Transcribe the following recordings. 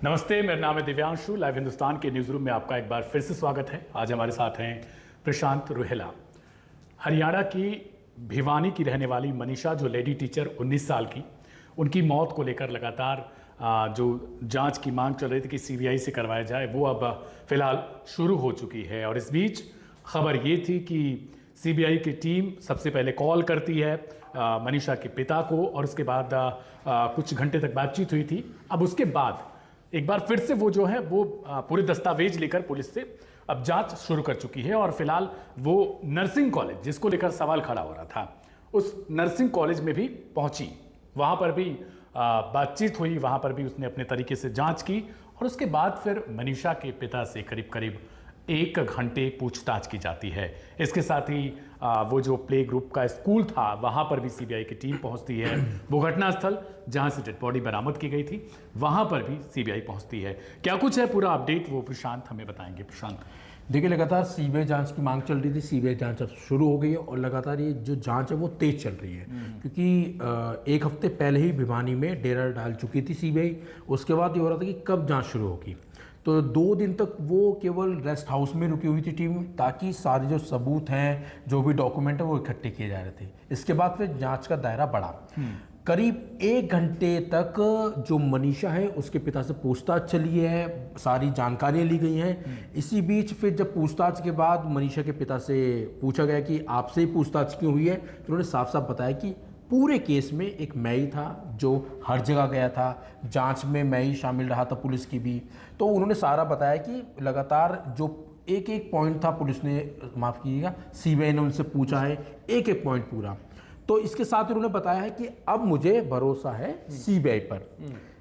नमस्ते, मेरा नाम है दिव्यांशु। लाइव हिंदुस्तान के न्यूज़ रूम में आपका एक बार फिर से स्वागत है। आज हमारे साथ हैं प्रशांत रुहेला। हरियाणा की भिवानी की रहने वाली मनीषा, जो लेडी टीचर 19 साल की, उनकी मौत को लेकर लगातार जो जांच की मांग चल रही थी कि सीबीआई से करवाया जाए, वो अब फिलहाल शुरू हो चुकी है। और इस बीच खबर ये थी कि सीबीआई की टीम सबसे पहले कॉल करती है मनीषा के पिता को, और उसके बाद कुछ घंटे तक बातचीत हुई थी। अब उसके बाद एक बार फिर से वो जो है वो पूरे दस्तावेज लेकर पुलिस से अब जांच शुरू कर चुकी है। और फिलहाल वो नर्सिंग कॉलेज, जिसको लेकर सवाल खड़ा हो रहा था, उस नर्सिंग कॉलेज में भी पहुंची। वहां पर भी बातचीत हुई, वहां पर भी उसने अपने तरीके से जांच की। और उसके बाद फिर मनीषा के पिता से करीब करीब 1 घंटे पूछताछ की जाती है। इसके साथ ही वो जो प्ले ग्रुप का स्कूल था, वहाँ पर भी सीबीआई की टीम पहुँचती है। वो घटनास्थल जहाँ से डेड बॉडी बरामद की गई थी, वहाँ पर भी सीबीआई पहुँचती है। क्या कुछ है पूरा अपडेट, वो प्रशांत हमें बताएंगे। प्रशांत, देखिए, लगातार सीबीआई जांच की मांग चल रही थी। सीबीआई जांच अब शुरू हो गई है और लगातार ये जो जांच है वो तेज चल रही है, क्योंकि 1 हफ्ते पहले ही भिवानी में डेरा डाल चुकी थी सीबीआई। उसके बाद ये हो रहा था कि कब जांच शुरू होगी। तो 2 दिन तक वो केवल रेस्ट हाउस में रुकी हुई थी टीम, ताकि सारे जो सबूत हैं, जो भी डॉक्यूमेंट है, वो इकट्ठे किए जा रहे थे। इसके बाद फिर जांच का दायरा बढ़ा। करीब 1 घंटे तक जो मनीषा है उसके पिता से पूछताछ चली है, सारी जानकारियां ली गई हैं। इसी बीच फिर जब पूछताछ के बाद मनीषा के पिता से पूछा गया कि आपसे ही पूछताछ क्यों हुई है, तो उन्होंने साफ साफ बताया कि पूरे केस में एक मैं ही था जो हर जगह गया था, जांच में मैं ही शामिल रहा था, पुलिस की भी। तो उन्होंने सारा बताया कि लगातार जो एक एक पॉइंट था, पुलिस ने, माफ़ कीजिएगा, सीबीआई ने उनसे पूछा है एक एक पॉइंट पूरा। तो इसके साथ उन्होंने बताया है कि अब मुझे भरोसा है सीबीआई पर।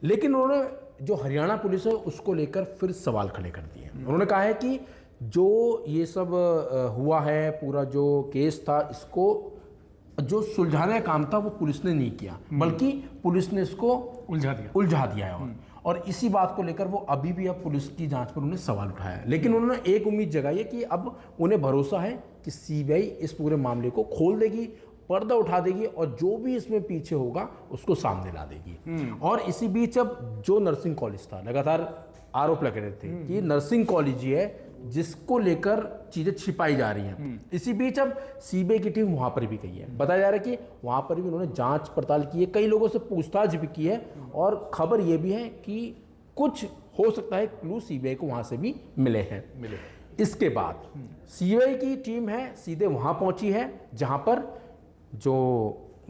लेकिन उन्होंने जो हरियाणा पुलिस है उसको लेकर फिर सवाल खड़े कर दिए। उन्होंने कहा है कि जो ये सब हुआ है, पूरा जो केस था, इसको जो सुलझाने का काम था वो पुलिस ने नहीं किया, बल्कि पुलिस ने इसको उलझा दिया है। और इसी बात को लेकर वो अभी भी अब पुलिस की जांच पर उन्होंने सवाल उठाया है। लेकिन उन्होंने एक उम्मीद जगाई है कि अब उन्हें भरोसा है कि सीबीआई इस पूरे मामले को खोल देगी, पर्दा उठा देगी, और जो भी इसमें पीछे होगा उसको सामने ला देगी। और इसी बीच अब जो नर्सिंग कॉलेज था, लगातार आरोप लग रहे थे कि नर्सिंग कॉलेज ही है जिसको लेकर चीजें छिपाई जा रही हैं। इसी बीच अब सीबीआई की टीम वहां पर भी गई है। बताया जा रहा है कि वहां पर भी उन्होंने जांच पड़ताल की है, कई लोगों से पूछताछ भी की है, और खबर यह भी है कि कुछ हो सकता है क्लू सीबीआई को वहां से भी मिले हैं। इसके बाद सीबीआई की टीम है सीधे वहां पहुंची है जहां पर जो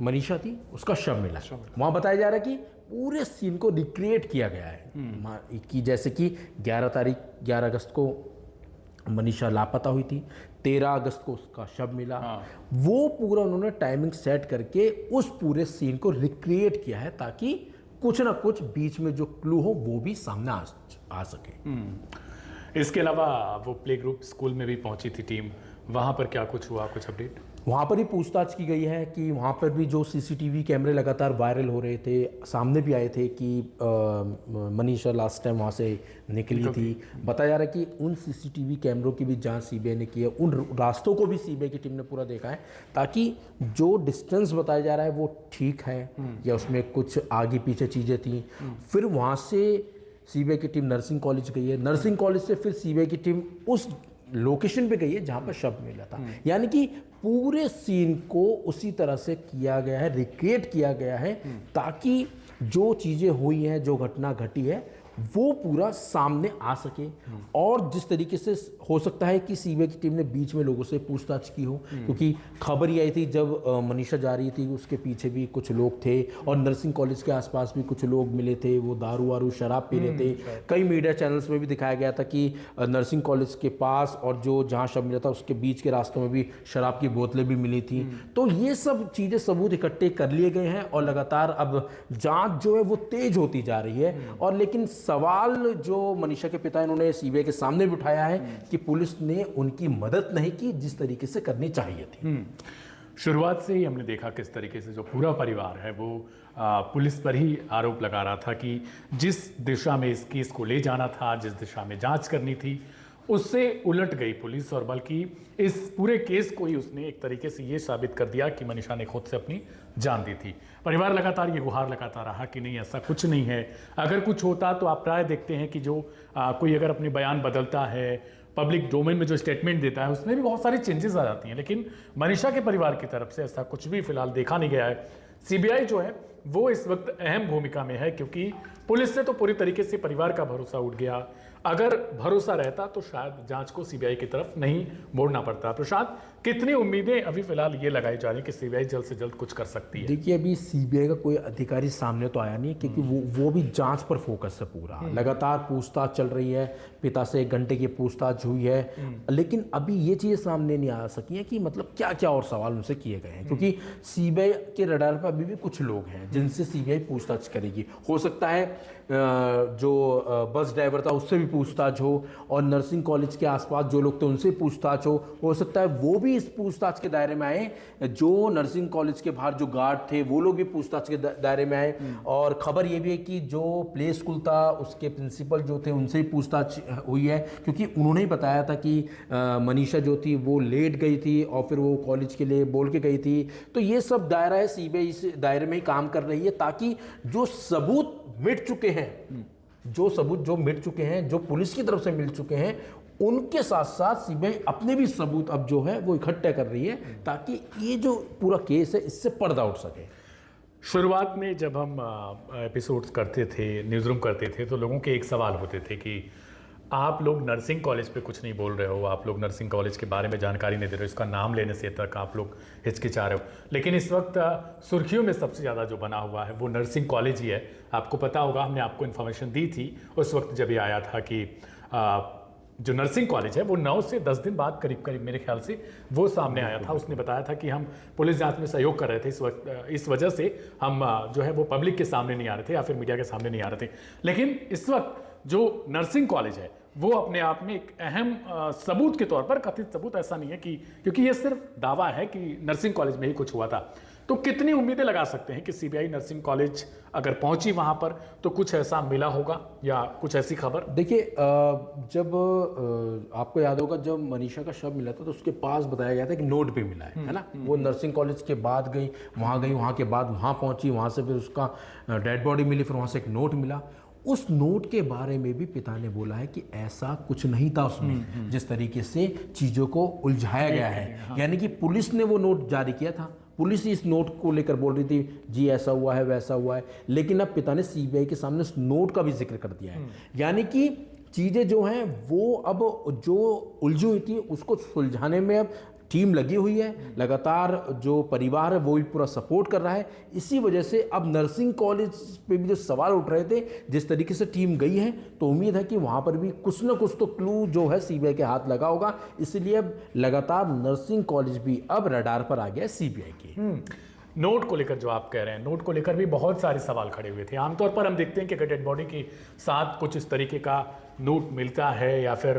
मनीषा थी उसका शव मिला। वहां बताया जा रहा है कि पूरे सीन को रिक्रिएट किया गया है कि जैसे कि 11 अगस्त को मनीषा लापता हुई थी, 13 अगस्त को उसका शव मिला। वो पूरा उन्होंने टाइमिंग सेट करके उस पूरे सीन को रिक्रिएट किया है, ताकि कुछ ना कुछ बीच में जो क्लू हो वो भी सामने आ सके। इसके अलावा वो प्ले ग्रुप स्कूल में भी पहुंची थी टीम, वहां पर क्या कुछ हुआ, कुछ अपडेट? वहाँ पर ही पूछताछ की गई है कि वहाँ पर भी जो सीसीटीवी कैमरे लगातार वायरल हो रहे थे, सामने भी आए थे कि मनीषा लास्ट टाइम वहाँ से निकली थी। बताया जा रहा है कि उन सीसीटीवी कैमरों की भी जांच सीबीआई ने की है, उन रास्तों को भी सीबीआई की टीम ने पूरा देखा है, ताकि जो डिस्टेंस बताया जा रहा है वो ठीक है या उसमें कुछ आगे पीछे चीज़ें थी। फिर वहाँ से सीबीआई की टीम नर्सिंग कॉलेज गई है, नर्सिंग कॉलेज से फिर सीबीआई की टीम उस लोकेशन पे गई है जहां पर शव मिला था। यानी कि पूरे सीन को उसी तरह से किया गया है, रिक्रिएट किया गया है, ताकि जो चीजें हुई हैं, जो घटना घटी है, वो पूरा सामने आ सके। और जिस तरीके से हो सकता है कि सीबीआई की टीम ने बीच में लोगों से पूछताछ की हो, क्योंकि खबर ही आई थी जब मनीषा जा रही थी, उसके पीछे भी कुछ लोग थे, और नर्सिंग कॉलेज के आसपास भी कुछ लोग मिले थे, वो दारू वारू शराब पी रहे थे। कई मीडिया चैनल्स में भी दिखाया गया था कि नर्सिंग कॉलेज के पास और जो जहाँ शव मिला था उसके बीच के रास्तों में भी शराब की बोतलें भी मिली थी। तो ये सब चीज़ें, सबूत इकट्ठे कर लिए गए हैं, और लगातार अब जाँच जो है वो तेज होती जा रही है। और लेकिन सवाल जो मनीषा के पिता इन्होंने सीबीआई के सामने भी उठाया है कि पुलिस ने उनकी मदद नहीं की जिस तरीके से करनी चाहिए थी। शुरुआत से ही हमने देखा किस तरीके से जो पूरा परिवार है वो पुलिस पर ही आरोप लगा रहा था कि जिस दिशा में इस केस को ले जाना था, जिस दिशा में जांच करनी थी, उससे उलट गई पुलिस, और बल्कि इस पूरे केस को ही उसने एक तरीके से ये साबित कर दिया कि मनीषा ने खुद से अपनी जान दी थी। परिवार लगातार ये गुहार लगाता रहा कि नहीं, ऐसा कुछ नहीं है। अगर कुछ होता तो आप प्राय देखते हैं कि जो कोई अगर अपने बयान बदलता है, पब्लिक डोमेन में जो स्टेटमेंट देता है, उसमें भी बहुत सारी चेंजेस आ जाती हैं, लेकिन मनीषा के परिवार की तरफ से ऐसा कुछ भी फिलहाल देखा नहीं गया है। सीबीआई जो है वो इस वक्त अहम भूमिका में है, क्योंकि पुलिस से तो पूरी तरीके से परिवार का भरोसा उठ गया। अगर भरोसा रहता तो शायद जांच को सीबीआई की तरफ नहीं मोड़ना पड़ता। प्रशांत, कितनी उम्मीदें अभी फिलहाल ये लगाई जा रही है कि सीबीआई जल्द से जल्द कुछ कर सकती है? देखिए, अभी सीबीआई का कोई अधिकारी सामने तो आया नहीं, क्योंकि वो भी जांच पर फोकस है पूरा। लगातार पूछताछ चल रही है, पिता से 1 घंटे की पूछताछ हुई है, लेकिन अभी ये चीज़ें सामने नहीं आ सकी हैं कि मतलब क्या क्या और सवाल उनसे किए गए हैं, क्योंकि सीबीआई के रडार पर अभी भी कुछ लोग हैं जिनसे सीबीआई पूछताछ करेगी। हो सकता है जो बस ड्राइवर था उससे भी पूछताछ हो, और नर्सिंग कॉलेज के आसपास जो लोग थे उनसे पूछताछ हो सकता है वो भी इस पूछताछ के दायरे में आए। जो नर्सिंग कॉलेज के बाहर जो गार्ड थे वो लोग भी पूछताछ के दायरे में आए। और खबर ये भी है कि जो प्ले स्कूल था उसके प्रिंसिपल जो थे उनसे भी पूछताछ हुई है, क्योंकि उन्होंने ही बताया था कि मनीषा जो थी वो लेट गई थी और फिर वो कॉलेज के लिए बोल के गई थी। तो ये सब दायरा है, सीबीआई इस दायरे में ही काम कर रही है, ताकि जो सबूत मिट चुके हैं, जो मिट चुके हैं, जो पुलिस की तरफ से मिल चुके हैं, उनके साथ साथ सीबीआई अपने भी सबूत अब जो है वो इकट्ठा कर रही है, ताकि ये जो पूरा केस है इससे पर्दा उठ सके। शुरुआत में जब हम एपिसोड्स करते थे, न्यूज़ रूम करते थे, तो लोगों के एक सवाल होते थे कि आप लोग नर्सिंग कॉलेज पे कुछ नहीं बोल रहे हो, आप लोग नर्सिंग कॉलेज के बारे में जानकारी नहीं दे रहे हो, इसका नाम लेने से तक आप लोग हिचकिचा रहे हो। लेकिन इस वक्त सुर्खियों में सबसे ज़्यादा जो बना हुआ है वो नर्सिंग कॉलेज ही है। आपको पता होगा, हमने आपको इन्फॉर्मेशन दी थी उस वक्त जब ये आया था कि जो नर्सिंग कॉलेज है वो 9 से 10 दिन बाद करीब मेरे ख्याल से वो सामने आया था। उसने बताया था कि हम पुलिस जांच में सहयोग कर रहे थे, इस वजह से हम जो है वो पब्लिक के सामने नहीं आ रहे थे या फिर मीडिया के सामने नहीं आ रहे थे। लेकिन इस वक्त जो नर्सिंग कॉलेज है वो अपने आप में एक अहम सबूत के तौर पर, कथित सबूत ऐसा नहीं है कि, क्योंकि ये सिर्फ दावा है कि नर्सिंग कॉलेज में ही कुछ हुआ था। तो कितनी उम्मीदें लगा सकते हैं कि सीबीआई नर्सिंग कॉलेज अगर पहुंची वहां पर तो कुछ ऐसा मिला होगा या कुछ ऐसी खबर? देखिए, जब आपको याद होगा जब मनीषा का शव मिला था तो उसके पास बताया गया था कि नोट पे मिला है ना। वो नर्सिंग कॉलेज के बाद गई, वहाँ के बाद वहाँ पहुँची, वहाँ से फिर उसका डेड बॉडी मिली, फिर वहाँ से एक नोट मिला। उस नोट के बारे में भी पिता ने बोला है कि ऐसा कुछ नहीं था उसमें, जिस तरीके से चीज़ों को उलझाया गया है। यानी कि पुलिस ने वो नोट जारी किया था, पुलिस इस नोट को लेकर बोल रही थी जी ऐसा हुआ है वैसा हुआ है, लेकिन अब पिता ने सीबीआई के सामने उस नोट का भी जिक्र कर दिया है। यानी कि चीज़ें जो हैं वो अब जो उलझी हुई थी उसको सुलझाने में अब टीम लगी हुई है। लगातार जो परिवार है वो भी पूरा सपोर्ट कर रहा है। इसी वजह से अब नर्सिंग कॉलेज पे भी जो सवाल उठ रहे थे, जिस तरीके से टीम गई है, तो उम्मीद है कि वहाँ पर भी कुछ ना कुछ तो क्लू जो है सीबीआई के हाथ लगा होगा। इसलिए अब लगातार नर्सिंग कॉलेज भी अब रडार पर आ गया सीबीआई के। नोट को लेकर जो आप कह रहे हैं, नोट को लेकर भी बहुत सारे सवाल खड़े हुए थे। आमतौर पर हम देखते हैं कि डेड बॉडी के साथ कुछ इस तरीके का नोट मिलता है या फिर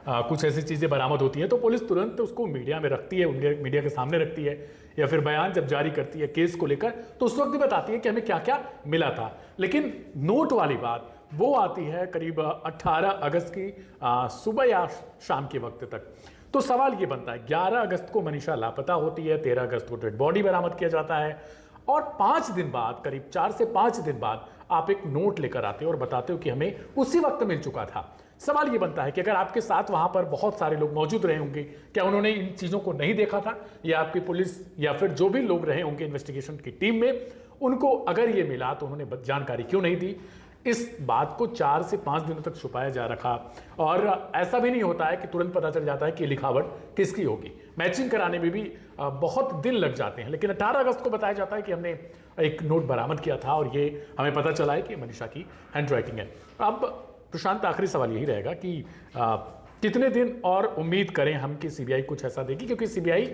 कुछ ऐसी चीज़ें बरामद होती हैं तो पुलिस तुरंत उसको मीडिया में रखती है, मीडिया के सामने रखती है, या फिर बयान जब जारी करती है केस को लेकर तो उस वक्त भी बताती है कि हमें क्या क्या मिला था। लेकिन नोट वाली बात वो आती है करीब 18 अगस्त की सुबह या शाम के वक्त तक। तो सवाल ये बनता है, 11 अगस्त को मनीषा लापता होती है, 13 अगस्त को डेड बॉडी बरामद किया जाता है, और 5 दिन बाद, करीब 4 से 5 दिन बाद आप एक नोट लेकर आते हो और बताते हो कि हमें उसी वक्त मिल चुका था। सवाल ये बनता है कि अगर आपके साथ वहां पर बहुत सारे लोग मौजूद रहे होंगे, क्या उन्होंने इन चीजों को नहीं देखा था, या आपकी पुलिस या फिर जो भी लोग रहे होंगे इन्वेस्टिगेशन की टीम में, उनको अगर ये मिला तो उन्होंने जानकारी क्यों नहीं दी? इस बात को 4 से 5 दिनों तक छुपाया जा रखा, और ऐसा भी नहीं होता है कि तुरंत पता चल जाता है कि लिखावट किसकी होगी। मैचिंग कराने में भी बहुत दिन लग जाते हैं। लेकिन 18 अगस्त को बताया जाता है कि हमने एक नोट बरामद किया था और ये हमें पता चला है कि मनीषा की हैंडराइटिंग है। अब प्रशांत, आखिरी सवाल यही रहेगा कि कितने दिन और उम्मीद करें हम कि सीबीआई कुछ ऐसा देगी, क्योंकि सीबीआई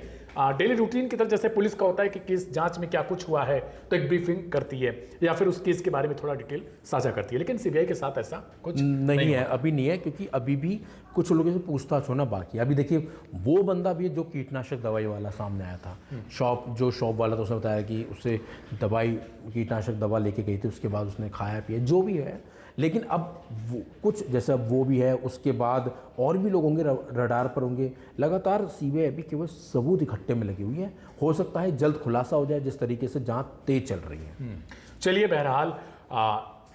डेली रूटीन की तरह जैसे पुलिस का होता है कि केस जांच में क्या कुछ हुआ है तो एक ब्रीफिंग करती है या फिर उस केस के बारे में थोड़ा डिटेल साझा करती है, लेकिन सीबीआई के साथ ऐसा कुछ नहीं है, अभी नहीं है, क्योंकि अभी भी कुछ लोगों से पूछताछ होना बाकी है। अभी देखिए, वो बंदा भी जो कीटनाशक दवाई वाला सामने आया था, शॉप वाला, तो उसने बताया कि उससे कीटनाशक दवा लेके गई थी, उसके बाद उसने खाया पिया, जो भी है, लेकिन अब वो कुछ जैसा वो भी है, उसके बाद और भी लोग होंगे रडार पर होंगे। लगातार सीबीआई अभी केवल सबूत इकट्ठे में लगी हुई है। हो सकता है जल्द खुलासा हो जाए जिस तरीके से जांच तेज चल रही है। चलिए, बहरहाल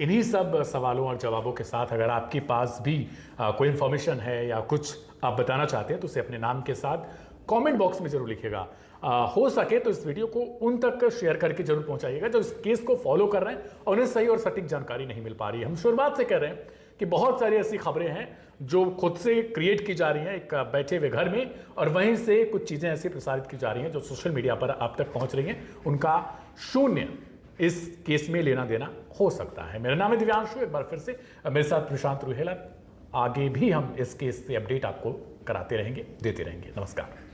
इन्हीं सब सवालों और जवाबों के साथ अगर आपके पास भी कोई इन्फॉर्मेशन है या कुछ आप बताना चाहते हैं तो उसे अपने नाम के साथ कमेंट बॉक्स में जरूर लिखिएगा। हो सके तो इस वीडियो को उन तक शेयर करके जरूर पहुंचाइएगा जो इस केस को फॉलो कर रहे हैं और उन्हें सही और सटीक जानकारी नहीं मिल पा रही है। हम शुरुआत से कह रहे हैं कि बहुत सारी ऐसी खबरें हैं जो खुद से क्रिएट की जा रही हैं एक बैठे हुए घर में, और वहीं से कुछ चीज़ें ऐसी प्रसारित की जा रही हैं जो सोशल मीडिया पर आप तक पहुंच रही हैं, उनका शून्य इस केस में लेना देना हो सकता है। मेरा नाम है दिव्यांशु, एक बार फिर से मेरे साथ प्रशांत रुहेला। आगे भी हम इस केस से अपडेट आपको कराते रहेंगे, देते रहेंगे। नमस्कार।